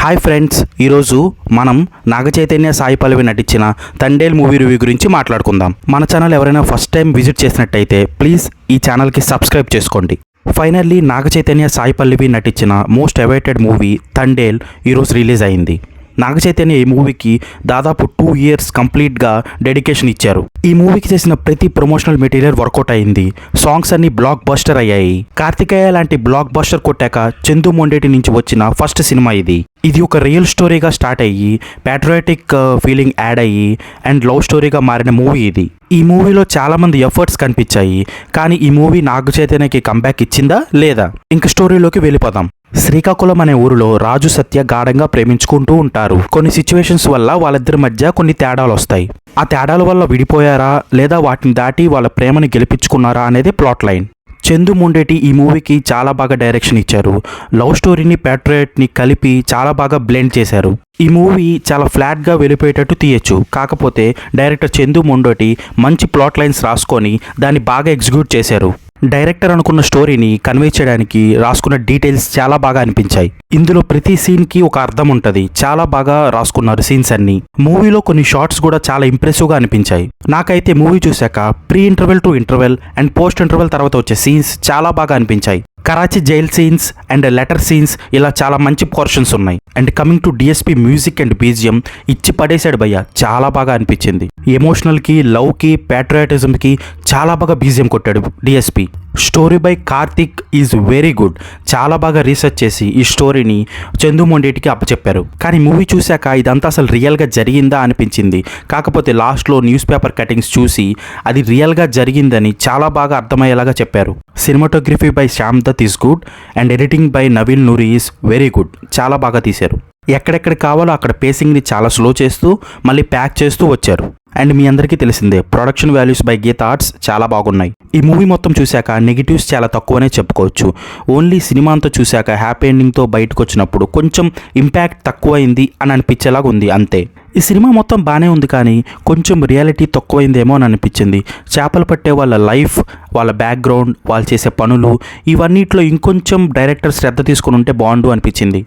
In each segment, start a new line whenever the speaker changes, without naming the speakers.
Hi friends, ఈరోజు మనం నాగచైతన్య సాయి పల్లవి నటించిన తండేల్ మూవీ రివ్యూ గురించి మాట్లాడుకుందాం. మన ఛానల్ ఎవరైనా ఫస్ట్ టైం విజిట్ చేసినట్టయితే ప్లీజ్ ఈ ఛానల్కి సబ్స్క్రైబ్ చేసుకోండి. ఫైనల్లీ నాగచైతన్య సాయి పల్లవి నటించిన మోస్ట్ అవైటెడ్ మూవీ తండేల్ ఈరోజు రిలీజ్ అయింది. నాగచైతన్య ఈ మూవీకి దాదాపు 2 years కంప్లీట్గా డెడికేషన్ ఇచ్చారు. ఈ మూవీకి చేసిన ప్రతి ప్రమోషనల్ మెటీరియల్ వర్కౌట్ అయింది. సాంగ్స్ అన్ని బ్లాక్ బస్టర్ అయ్యాయి. కార్తికేయ లాంటి బ్లాక్ బస్టర్ కొట్టాక చందు మొండేటి నుంచి వచ్చిన ఫస్ట్ సినిమా ఇది. ఇది ఒక రియల్ స్టోరీగా స్టార్ట్ అయ్యి ప్యాట్రియాటిక్ ఫీలింగ్ యాడ్ అయ్యి అండ్ లవ్ స్టోరీగా మారిన మూవీ ఇది. ఈ మూవీలో చాలా మంది ఎఫర్ట్స్ కనిపించాయి, కానీ ఈ మూవీ నాగచైతన్యకి కంబ్యాక్ ఇచ్చిందా లేదా? ఇంక స్టోరీలోకి వెళ్ళిపోదాం. శ్రీకాకుళం అనే ఊరిలో రాజు సత్య గాఢంగా ప్రేమించుకుంటూ ఉంటారు. కొన్ని సిచ్యువేషన్స్ వల్ల వాళ్ళిద్దరి మధ్య కొన్ని తేడాలు వస్తాయి. ఆ తేడాల వల్ల విడిపోయారా లేదా వాటిని దాటి వాళ్ళ ప్రేమని గెలిపించుకున్నారా అనేది ప్లాట్ లైన్. చందు మొండేటి ఈ మూవీకి చాలా బాగా డైరెక్షన్ ఇచ్చారు. లవ్ స్టోరీని ప్యాట్రియట్ని కలిపి చాలా బాగా బ్లెండ్ చేశారు. ఈ మూవీ చాలా ఫ్లాట్గా వెళ్ళిపోయేటట్టు తీయచ్చు, కాకపోతే డైరెక్టర్ చందు మొండేటి మంచి ప్లాట్ లైన్స్ రాసుకొని దాన్ని బాగా ఎగ్జిక్యూట్ చేశారు. డైరెక్టర్ అనుకున్న స్టోరీని కన్వే చేయడానికి రాసుకున్న డీటెయిల్స్ చాలా బాగా అనిపించాయి. ఇందులో ప్రతి సీన్కి ఒక అర్థం ఉంటుంది. చాలా బాగా రాసుకున్నారు సీన్స్ అన్ని. మూవీలో కొన్ని షార్ట్స్ కూడా చాలా ఇంప్రెసివ్గా అనిపించాయి. నాకైతే మూవీ చూశాక pre interval to interval and post interval తర్వాత వచ్చే సీన్స్ చాలా బాగా అనిపించాయి. Karachi jail scenes and letter scenes ఇలా చాలా మంచి పోర్షన్స్ ఉన్నాయి. And coming to DSP music and BGM ఇచ్చి పడేశాడు భయ్య, చాలా బాగా అనిపించింది. ఎమోషనల్కి, లవ్కి, ప్యాట్రియాటిజంకి చాలా బాగా బీజిఎం కొట్టాడు DSP. Story by Karthik is very good. చాలా బాగా రీసెర్చ్ చేసి ఈ స్టోరీని చందు మొండేటికి అప్పచెప్పారు. కానీ మూవీ చూశాక ఇదంతా అసలు రియల్గా జరిగిందా అనిపించింది. కాకపోతే లాస్ట్లో న్యూస్ పేపర్ కటింగ్స్ చూసి అది రియల్గా జరిగిందని చాలా బాగా అర్థమయ్యేలాగా చెప్పారు. Cinematography by Shyam Dutt is good and editing by Naveel Noori is very good. చాలా బాగా తీశారు. ఎక్కడెక్కడ కావాలో అక్కడ పేసింగ్ని చాలా స్లో చేస్తూ మళ్ళీ ప్యాక్ చేస్తూ వచ్చారు. అండ్ మీ అందరికీ తెలిసిందే, production values by Geetha Arts చాలా బాగున్నాయి. ఈ మూవీ మొత్తం చూశాక నెగిటివ్స్ చాలా తక్కువనే చెప్పుకోవచ్చు. ఓన్లీ సినిమా అంతా చూశాక హ్యాపీ ఎండింగ్తో బయటకు వచ్చినప్పుడు కొంచెం ఇంపాక్ట్ తక్కువైంది అని అనిపించేలాగా ఉంది, అంతే. ఈ సినిమా మొత్తం బాగానే ఉంది, కానీ కొంచెం రియాలిటీ తక్కువైందేమో అని అనిపించింది. చేపలు పట్టే వాళ్ళ లైఫ్, వాళ్ళ బ్యాక్గ్రౌండ్, వాళ్ళు చేసే పనులు, ఇవన్నిట్లో ఇంకొంచెం డైరెక్టర్ శ్రద్ధ తీసుకుని ఉంటే బాగుండు అనిపించింది.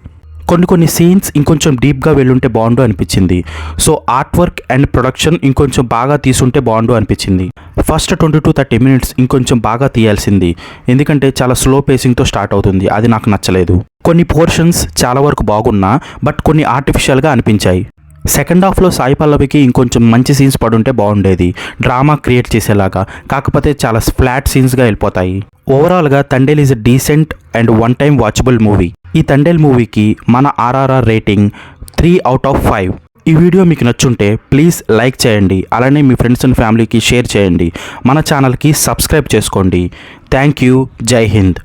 కొన్ని సీన్స్ ఇంకొంచెం డీప్గా వెళ్ళుంటే బాగుండు అనిపించింది. So art work and production ఇంకొంచెం బాగా తీసుంటే బాగుండు అనిపించింది. ఫస్ట్ 20 to 30 minutes ఇంకొంచెం బాగా తీయాల్సింది, ఎందుకంటే చాలా స్లో పేసింగ్తో స్టార్ట్ అవుతుంది. అది నాకు నచ్చలేదు. కొన్ని పోర్షన్స్ చాలా వరకు బాగున్నా బట్ కొన్ని ఆర్టిఫిషియల్గా అనిపించాయి. సెకండ్ హాఫ్లో సాయి పల్లవికి ఇంకొంచెం మంచి సీన్స్ పడుంటే బాగుండేది, డ్రామా క్రియేట్ చేసేలాగా. కాకపోతే చాలా ఫ్లాట్ సీన్స్గా వెళ్ళిపోతాయి. ఓవరాల్గా Thandel is a decent and one time watchable movie. ఈ తండేల్ మూవీకి మన RRR రేటింగ్ 3 out of 5. ఈ వీడియో మీకు నచ్చుంటే ప్లీజ్ లైక్ చేయండి, అలానే మీ ఫ్రెండ్స్ అండ్ ఫ్యామిలీకి షేర్ చేయండి. మన ఛానల్కి సబ్స్క్రైబ్ చేసుకోండి. Thank you. జై హింద్.